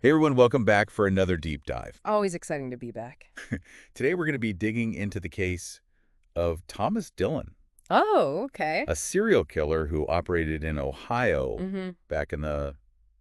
Hey everyone, welcome back for another deep dive. Always exciting to be back. Today we're going to be digging into the case of Thomas Dillon, Oh, okay. a serial killer who operated in Ohio Mm-hmm. back in the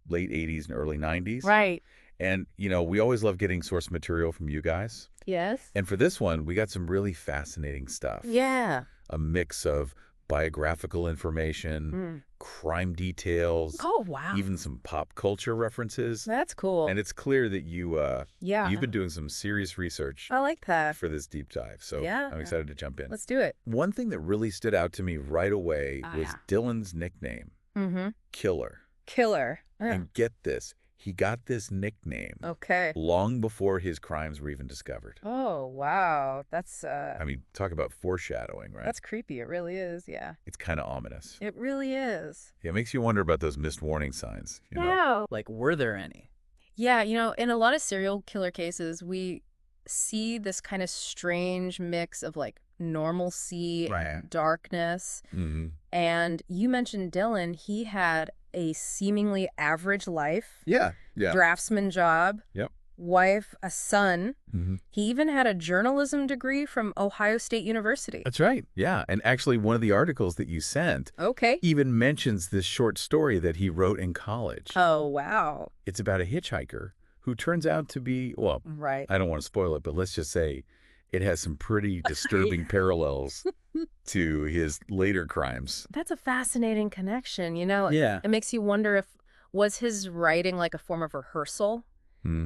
late 80s and early 90s. Right. And, we always love getting source material from you guys. Yes. And for this one, we got some really fascinating stuff. Yeah. A mix of biographical information, Mm. crime details, Oh, wow. even some pop culture references. That's cool. And it's clear that Yeah. you've been doing some serious research I like that. for this deep dive. So Yeah. I'm excited to jump in. Let's do it. One thing that really stood out to me right away Oh, was yeah. Dillon's nickname, Mm-hmm. Killer. Killer. Yeah. And get this, he got this nickname Okay. long before his crimes were even discovered. Oh, wow. That's I mean, talk about foreshadowing, right? that's creepy. It really is. Yeah. It's kind of ominous. It really is. Yeah, it makes you wonder about those missed warning signs, Yeah. Like, were there any? Yeah, in a lot of serial killer cases, we see this kind of strange mix of like normalcy, Right. darkness. Mm-hmm. And you mentioned Dillon, he had a seemingly average life, Yeah. draftsman job, Yep. wife, a son. Mm-hmm. He even had a journalism degree from Ohio State University. That's right. Yeah. And actually, one of the articles that you sent Okay. even mentions this short story that he wrote in college. Oh, wow. It's about a hitchhiker who turns out to be, well, Right. I don't want to spoil it, but let's just say it has some pretty disturbing parallels to his later crimes. That's a fascinating connection, Yeah. It makes you wonder if was his writing like a form of rehearsal? Hmm.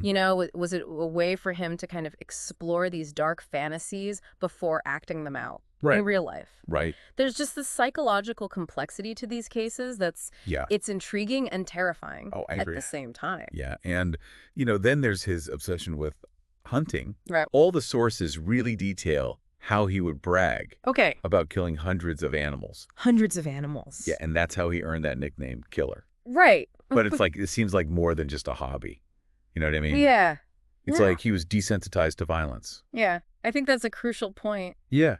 Was it a way for him to kind of explore these dark fantasies before acting them out in real life? Right. There's just this psychological complexity to these cases Yeah. it's intriguing and terrifying Oh, I at agree. the same time. Yeah. And, then there's his obsession with hunting. Right. All the sources really detail how he would brag Okay. about killing hundreds of animals. Hundreds of animals. Yeah. And that's how he earned that nickname, Killer. Right. But it's like, it seems like more than just a hobby. You know what I mean? Yeah. It's Yeah. like he was desensitized to violence. Yeah. I think that's a crucial point. Yeah.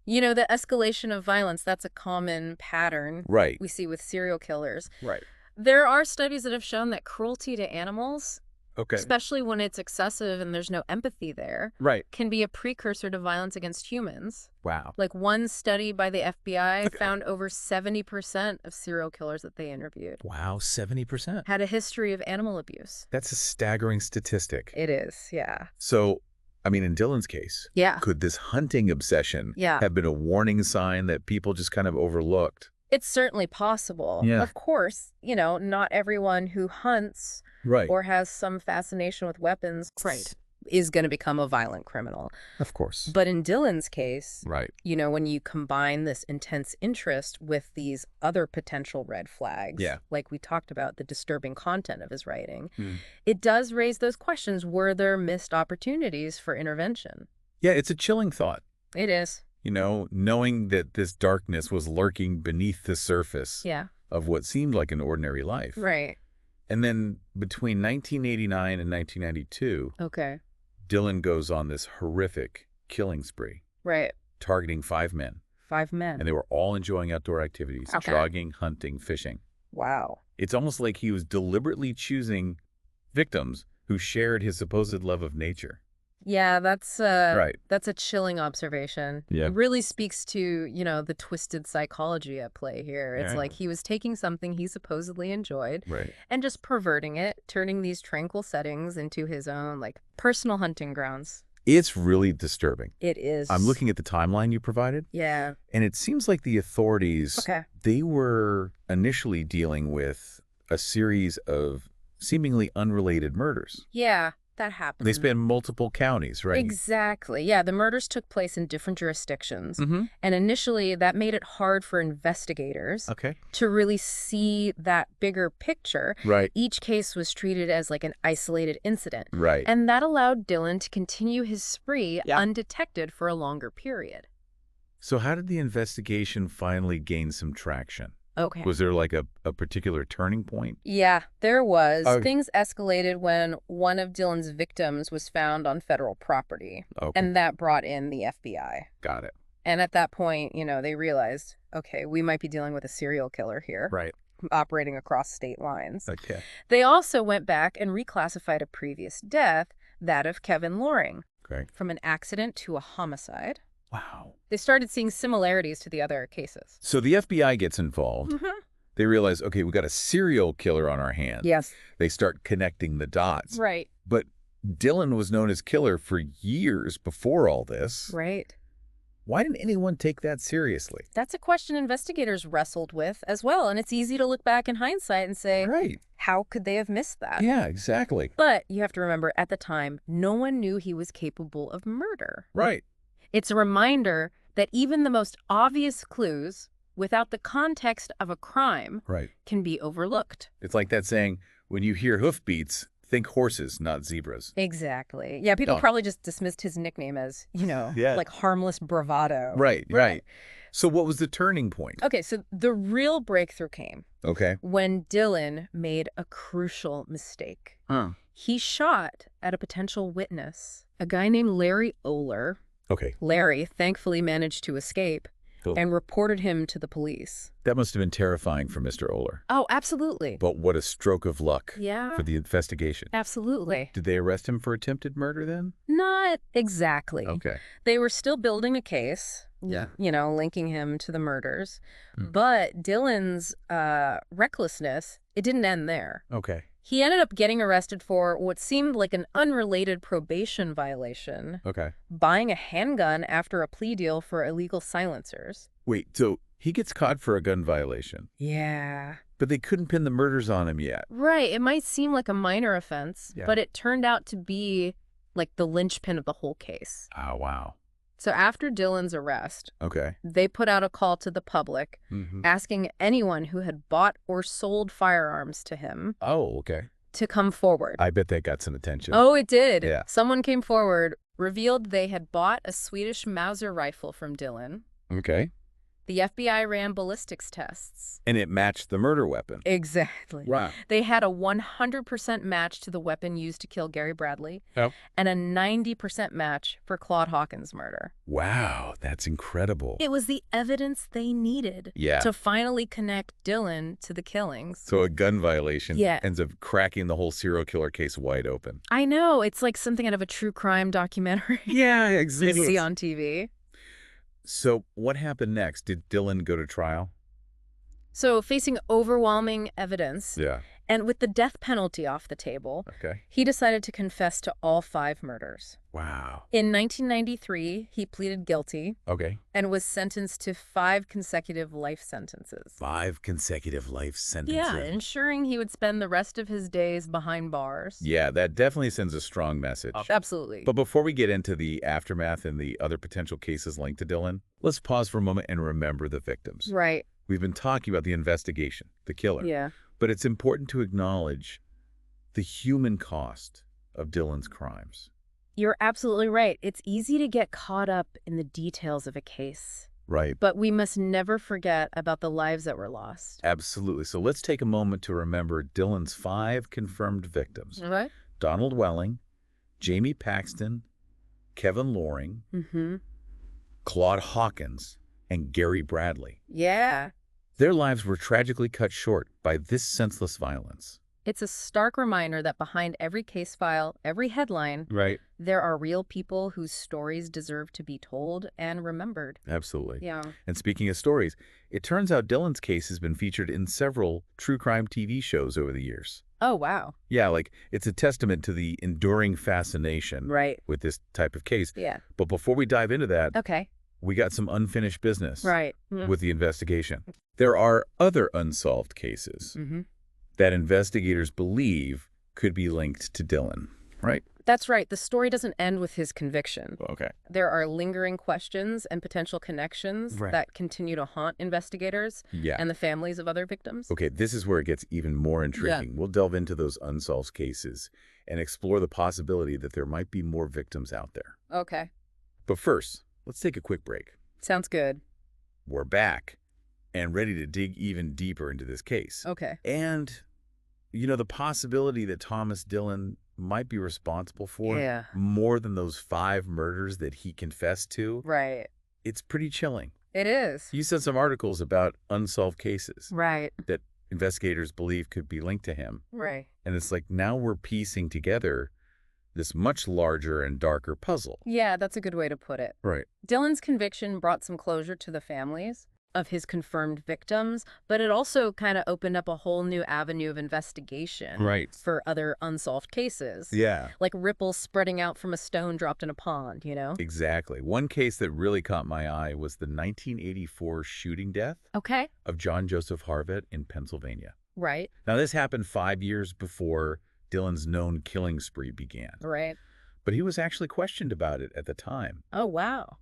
The escalation of violence, that's a common pattern Right. we see with serial killers. Right. There are studies that have shown that cruelty to animals, Okay. especially when it's excessive and there's no empathy there, Right. can be a precursor to violence against humans. Wow. Like one study by the FBI Okay. found over 70% of serial killers that they interviewed Wow, 70%. had a history of animal abuse. That's a staggering statistic. It is, yeah. So, I mean, in Dillon's case, Yeah. could this hunting obsession Yeah. have been a warning sign that people just kind of overlooked? It's certainly possible. Yeah. Of course, not everyone who hunts Right. or has some fascination with weapons is going to become a violent criminal. Of course. But in Dillon's case, Right. when you combine this intense interest with these other potential red flags, Yeah. like we talked about, the disturbing content of his writing, Mm. it does raise those questions. Were there missed opportunities for intervention? Yeah, it's a chilling thought. It is. Knowing that this darkness was lurking beneath the surface Yeah. of what seemed like an ordinary life. Right. And then between 1989 and 1992, Okay. Dillon goes on this horrific killing spree, Right. targeting 5 men. 5 men. And they were all enjoying outdoor activities, Okay. jogging, hunting, fishing. Wow. It's almost like he was deliberately choosing victims who shared his supposed love of nature. Yeah, that's Right. that's a chilling observation. Yeah. It really speaks to, the twisted psychology at play here. It's Yeah. like he was taking something he supposedly enjoyed Right. and just perverting it, turning these tranquil settings into his own like personal hunting grounds. It's really disturbing. It is. I'm looking at the timeline you provided, Yeah. and it seems like the authorities, Okay. they were initially dealing with a series of seemingly unrelated murders. Yeah, that happened. They span multiple counties, right? Exactly. Yeah, the murders took place in different jurisdictions. Mm-hmm. And initially, that made it hard for investigators Okay. to really see that bigger picture. Right. Each case was treated as like an isolated incident. Right. And that allowed Dillon to continue his spree Yeah. undetected for a longer period. So how did the investigation finally gain some traction? Okay. Was there like a particular turning point? Yeah, there was. Okay. Things escalated when one of Dillon's victims was found on federal property, Okay. and that brought in the FBI. Got it. And at that point, they realized, okay, we might be dealing with a serial killer here. Right. operating across state lines. Okay. They also went back and reclassified a previous death, that of Kevin Loring, Great. from an accident to a homicide. Wow. They started seeing similarities to the other cases. So the FBI gets involved. They realize, okay, we got a serial killer on our hands. Yes. They start connecting the dots. Right. But Dillon was known as killer for years before all this. Right. Why didn't anyone take that seriously? That's a question investigators wrestled with as well, and it's easy to look back in hindsight and say, Right. how could they have missed that? Yeah, exactly. But you have to remember, at the time, no one knew he was capable of murder. Right. It's a reminder that even the most obvious clues, without the context of a crime, Right. can be overlooked. It's like that saying, when you hear hoofbeats, think horses, not zebras. Exactly. Yeah, people No. probably just dismissed his nickname as, Yeah. like harmless bravado. Right. So what was the turning point? Okay, so the real breakthrough came Okay. when Dillon made a crucial mistake. He shot at a potential witness, a guy named Larry Oler. Okay. Larry thankfully managed to escape Cool. and reported him to the police. That must have been terrifying for Mr. Oler. Oh, absolutely. But what a stroke of luck Yeah, for the investigation. absolutely. Did they arrest him for attempted murder then? Not exactly. Okay. They were still building a case, Yeah. linking him to the murders. Hmm. But Dillon's recklessness, it didn't end there. Okay. He ended up getting arrested for what seemed like an unrelated probation violation, Okay. buying a handgun after a plea deal for illegal silencers. Wait, so he gets caught for a gun violation, Yeah. but they couldn't pin the murders on him yet. Right. It might seem like a minor offense, Yeah. but it turned out to be like the linchpin of the whole case. Oh, wow. So after Dillon's arrest, Okay. they put out a call to the public Mm-hmm. asking anyone who had bought or sold firearms to him Oh, okay. to come forward. I bet that got some attention. Oh, it did. Yeah. Someone came forward, revealed they had bought a Swedish Mauser rifle from Dillon. Okay. The FBI ran ballistics tests. And it matched the murder weapon. Exactly. Wow. They had a 100% match to the weapon used to kill Gary Bradley Oh. and a 90% match for Claude Hawkins' murder. Wow, that's incredible. It was the evidence they needed Yeah. to finally connect Dillon to the killings. So a gun violation Yeah. ends up cracking the whole serial killer case wide open. I know. It's like something out of a true crime documentary Yeah, you exactly. see on TV. So what happened next? Did Dillon go to trial? So facing overwhelming evidence, Yeah. and with the death penalty off the table, Okay. he decided to confess to all 5 murders. Wow. In 1993, he pleaded guilty Okay. and was sentenced to 5 consecutive life sentences. 5 consecutive life sentences. Yeah, ensuring he would spend the rest of his days behind bars. Yeah, that definitely sends a strong message. Absolutely. But before we get into the aftermath and the other potential cases linked to Dillon, let's pause for a moment and remember the victims. Right. We've been talking about the investigation, the killer. Yeah. But it's important to acknowledge the human cost of Dillon's crimes. You're absolutely right. It's easy to get caught up in the details of a case, Right. but we must never forget about the lives that were lost. Absolutely. So let's take a moment to remember Dillon's 5 confirmed victims. Right? Donald Welling, Jamie Paxton, Kevin Loring, Mm-hmm. Claude Hawkins, and Gary Bradley. Yeah. Their lives were tragically cut short by this senseless violence. It's a stark reminder that behind every case file, every headline, Right. there are real people whose stories deserve to be told and remembered. Absolutely. Yeah. And speaking of stories, it turns out Dillon's case has been featured in several true crime TV shows over the years. Oh, wow. Yeah, like it's a testament to the enduring fascination Right. with this type of case. Yeah. But before we dive into that, Okay. we got some unfinished business Right. with the investigation. There are other unsolved cases Mm-hmm. that investigators believe could be linked to Dillon, right? That's right. The story doesn't end with his conviction. Okay. There are lingering questions and potential connections Right. that continue to haunt investigators Yeah. and the families of other victims. Okay, this is where it gets even more intriguing. We'll delve into those unsolved cases and explore the possibility that there might be more victims out there. Okay. But first, let's take a quick break. Sounds good. We're back and ready to dig even deeper into this case. Okay. And, the possibility that Thomas Dillon might be responsible for Yeah. more than those 5 murders that he confessed to, Right. it's pretty chilling. It is. You said some articles about unsolved cases Right. that investigators believe could be linked to him. Right. And it's like now we're piecing together this much larger and darker puzzle. Yeah, that's a good way to put it. Right. Dillon's conviction brought some closure to the families of his confirmed victims, but it also kind of opened up a whole new avenue of investigation for other unsolved cases. Yeah. Like ripples spreading out from a stone dropped in a pond, you know? Exactly. One case that really caught my eye was the 1984 shooting death of John Joseph Harvett in Pennsylvania. Right. Now, this happened 5 years before Dillon's known killing spree began. Right. But he was actually questioned about it at the time. Oh, wow.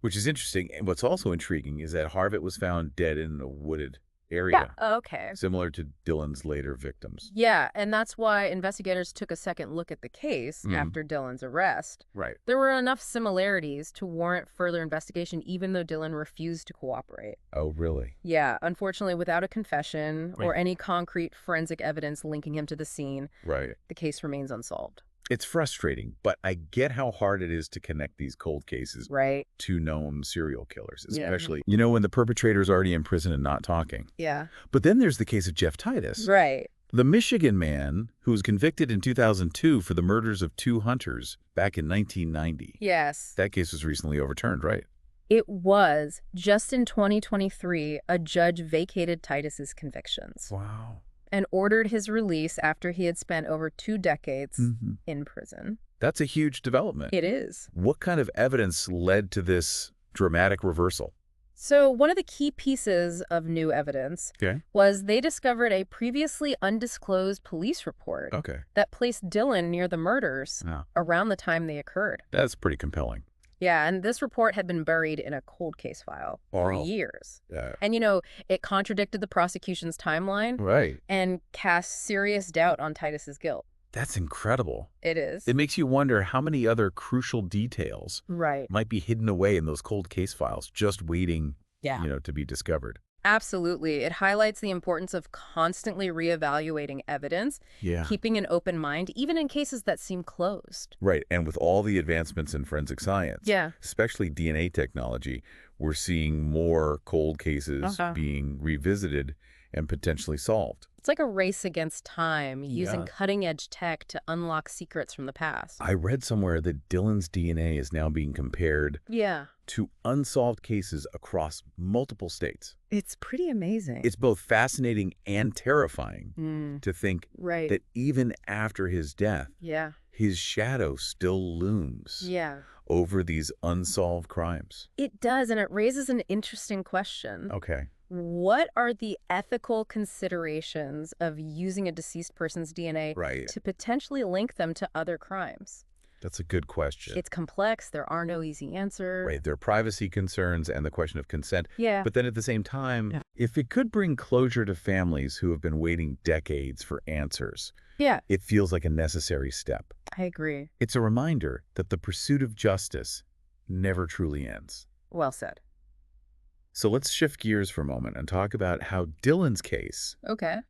Which is interesting. And what's also intriguing is that Harvett was found dead in a wooded area. Yeah, okay. Similar to Dillon's later victims. Yeah, and that's why investigators took a second look at the case after Dillon's arrest. Right. There were enough similarities to warrant further investigation, even though Dillon refused to cooperate. Oh, really? Yeah, unfortunately, without a confession or any concrete forensic evidence linking him to the scene, the case remains unsolved. It's frustrating, but I get how hard it is to connect these cold cases to known serial killers, especially, you know, when the perpetrator's already in prison and not talking. Yeah. But then there's the case of Jeff Titus. Right. The Michigan man who was convicted in 2002 for the murders of 2 hunters back in 1990. Yes. That case was recently overturned, right? It was. Just in 2023, a judge vacated Titus's convictions. Wow. And ordered his release after he had spent over 2 decades in prison. That's a huge development. It is. What kind of evidence led to this dramatic reversal? So one of the key pieces of new evidence was they discovered a previously undisclosed police report that placed Dillon near the murders around the time they occurred. That's pretty compelling. Yeah, and this report had been buried in a cold case file for years. And, you know, it contradicted the prosecution's timeline and cast serious doubt on Titus's guilt. That's incredible. It is. It makes you wonder how many other crucial details might be hidden away in those cold case files, just waiting, you know, to be discovered. Absolutely. It highlights the importance of constantly reevaluating evidence, keeping an open mind, even in cases that seem closed. Right. And with all the advancements in forensic science, especially DNA technology, we're seeing more cold cases being revisited and potentially solved. It's like a race against time, using cutting-edge tech to unlock secrets from the past. I read somewhere that Dillon's DNA is now being compared to unsolved cases across multiple states. It's pretty amazing. It's both fascinating and terrifying to think that even after his death, his shadow still looms over these unsolved crimes. It does, and it raises an interesting question. Okay. What are the ethical considerations of using a deceased person's DNA to potentially link them to other crimes? That's a good question. It's complex. There are no easy answers. Right. There are privacy concerns and the question of consent. Yeah. But then at the same time, if it could bring closure to families who have been waiting decades for answers, it feels like a necessary step. I agree. It's a reminder that the pursuit of justice never truly ends. Well said. So let's shift gears for a moment and talk about how Dillon's case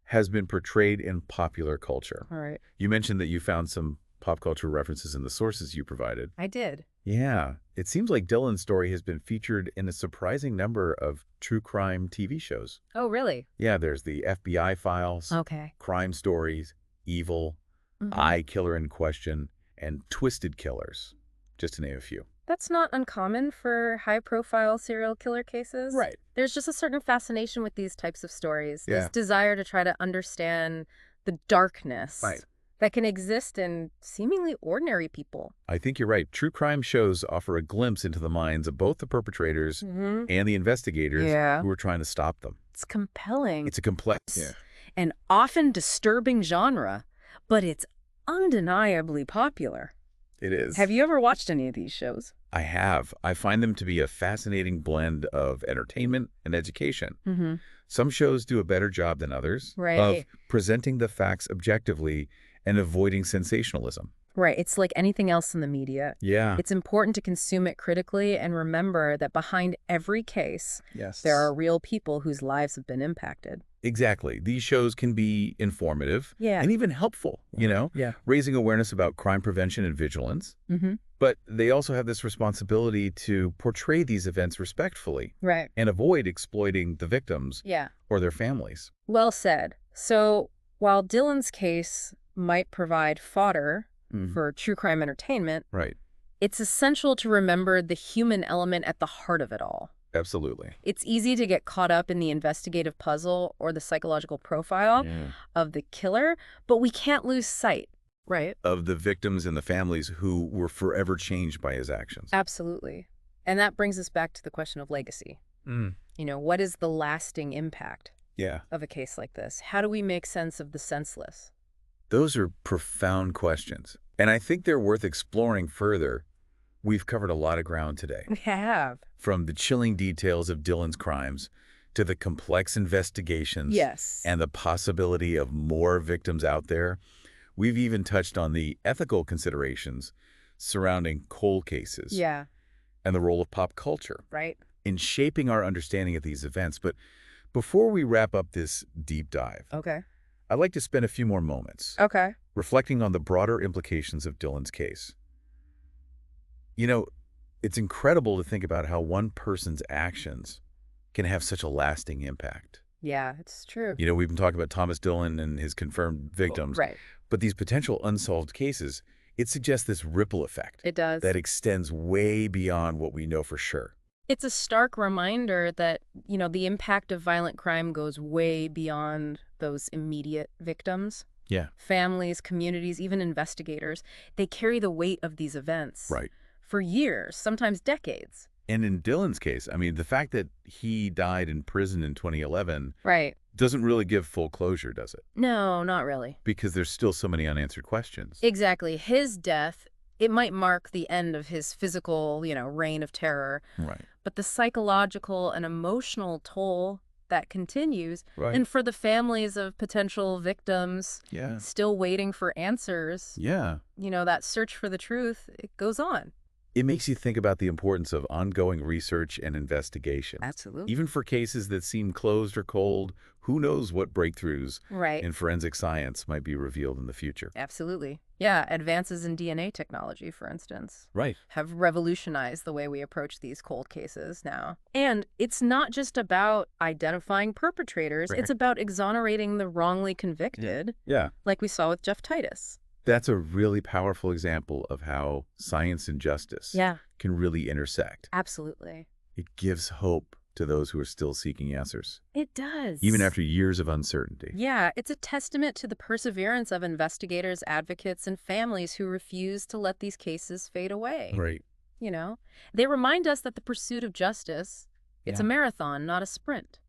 has been portrayed in popular culture. All right. You mentioned that you found some pop culture references in the sources you provided. I did. Yeah. It seems like Dillon's story has been featured in a surprising number of true crime TV shows. Oh, really? Yeah, there's the FBI Files, Crime Stories, Evil, I, Killer in Question, and Twisted Killers, just to name a few. That's not uncommon for high-profile serial killer cases. Right. There's just a certain fascination with these types of stories. This desire to try to understand the darkness that can exist in seemingly ordinary people. I think you're right. True crime shows offer a glimpse into the minds of both the perpetrators and the investigators who are trying to stop them. It's compelling. It's a complex and often disturbing genre, but it's undeniably popular. It is. Have you ever watched any of these shows? I have. I find them to be a fascinating blend of entertainment and education. Some shows do a better job than others of presenting the facts objectively and avoiding sensationalism. Right. It's like anything else in the media. Yeah. It's important to consume it critically and remember that behind every case, there are real people whose lives have been impacted. Exactly. These shows can be informative and even helpful, raising awareness about crime prevention and vigilance. But they also have this responsibility to portray these events respectfully and avoid exploiting the victims or their families. Well said. So while Dillon's case might provide fodder for true crime entertainment, it's essential to remember the human element at the heart of it all. Absolutely. It's easy to get caught up in the investigative puzzle or the psychological profile of the killer, but we can't lose sight, of the victims and the families who were forever changed by his actions. Absolutely. And that brings us back to the question of legacy. What is the lasting impact of a case like this? How do we make sense of the senseless? Those are profound questions, and I think they're worth exploring further. We've covered a lot of ground today. We have. From the chilling details of Dillon's crimes to the complex investigations and the possibility of more victims out there. We've even touched on the ethical considerations surrounding cold cases and the role of pop culture in shaping our understanding of these events. But before we wrap up this deep dive, I'd like to spend a few more moments reflecting on the broader implications of Dillon's case. It's incredible to think about how one person's actions can have such a lasting impact. Yeah, it's true. We've been talking about Thomas Dillon and his confirmed victims. But these potential unsolved cases, it suggests this ripple effect. It does. That extends way beyond what we know for sure. It's a stark reminder that, the impact of violent crime goes way beyond those immediate victims. Families, communities, even investigators, they carry the weight of these events. For years, sometimes decades. And in Dillon's case, the fact that he died in prison in 2011 doesn't really give full closure, does it? No, not really. Because there's still so many unanswered questions. Exactly. His death, it might mark the end of his physical, reign of terror. But the psychological and emotional toll that continues, and for the families of potential victims still waiting for answers, that search for the truth, it goes on. It makes you think about the importance of ongoing research and investigation. Absolutely. Even for cases that seem closed or cold, who knows what breakthroughs in forensic science might be revealed in the future. Absolutely. Yeah, advances in DNA technology, for instance, have revolutionized the way we approach these cold cases now. And it's not just about identifying perpetrators, it's about exonerating the wrongly convicted, like we saw with Jeff Titus. That's a really powerful example of how science and justice can really intersect. Absolutely. It gives hope to those who are still seeking answers. It does. Even after years of uncertainty. Yeah, it's a testament to the perseverance of investigators, advocates, and families who refuse to let these cases fade away. They remind us that the pursuit of justice, it's a marathon, not a sprint.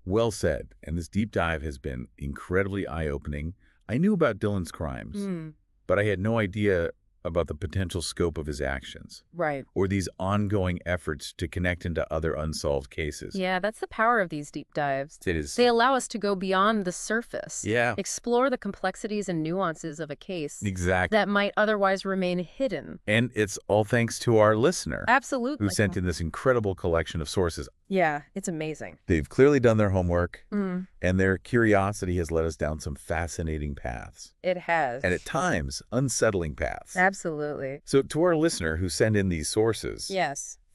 Well said. And this deep dive has been incredibly eye-opening. I knew about Dillon's crimes, but I had no idea about the potential scope of his actions. Or these ongoing efforts to connect into other unsolved cases. Yeah, that's the power of these deep dives. It is. They allow us to go beyond the surface. Explore the complexities and nuances of a case. That might otherwise remain hidden. And it's all thanks to our listener. Absolutely. Who sent in this incredible collection of sources. Yeah, it's amazing. They've clearly done their homework, and their curiosity has led us down some fascinating paths. It has. And at times, unsettling paths. Absolutely. So to our listener who sent in these sources,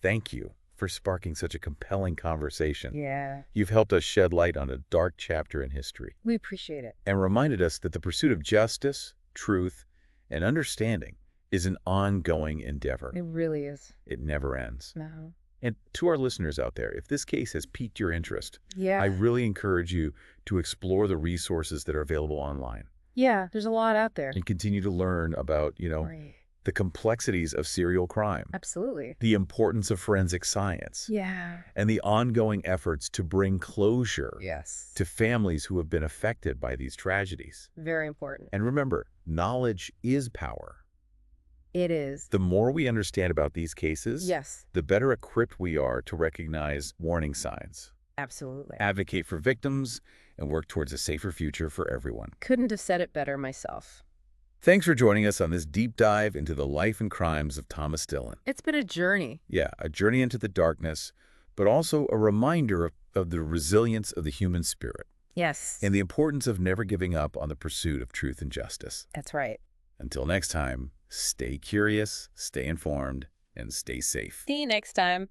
thank you for sparking such a compelling conversation. You've helped us shed light on a dark chapter in history. We appreciate it. And reminded us that the pursuit of justice, truth, and understanding is an ongoing endeavor. It really is. It never ends. No. And to our listeners out there, if this case has piqued your interest, I really encourage you to explore the resources that are available online. Yeah, there's a lot out there. And continue to learn about, the complexities of serial crime. Absolutely. The importance of forensic science. And the ongoing efforts to bring closure to families who have been affected by these tragedies. Very important. And remember, knowledge is power. It is. The more we understand about these cases, the better equipped we are to recognize warning signs. Absolutely. Advocate for victims and work towards a safer future for everyone. Couldn't have said it better myself. Thanks for joining us on this deep dive into the life and crimes of Thomas Dillon. It's been a journey. Yeah, a journey into the darkness, but also a reminder of the resilience of the human spirit. Yes. And the importance of never giving up on the pursuit of truth and justice. That's right. Until next time, stay curious, stay informed, and stay safe. See you next time.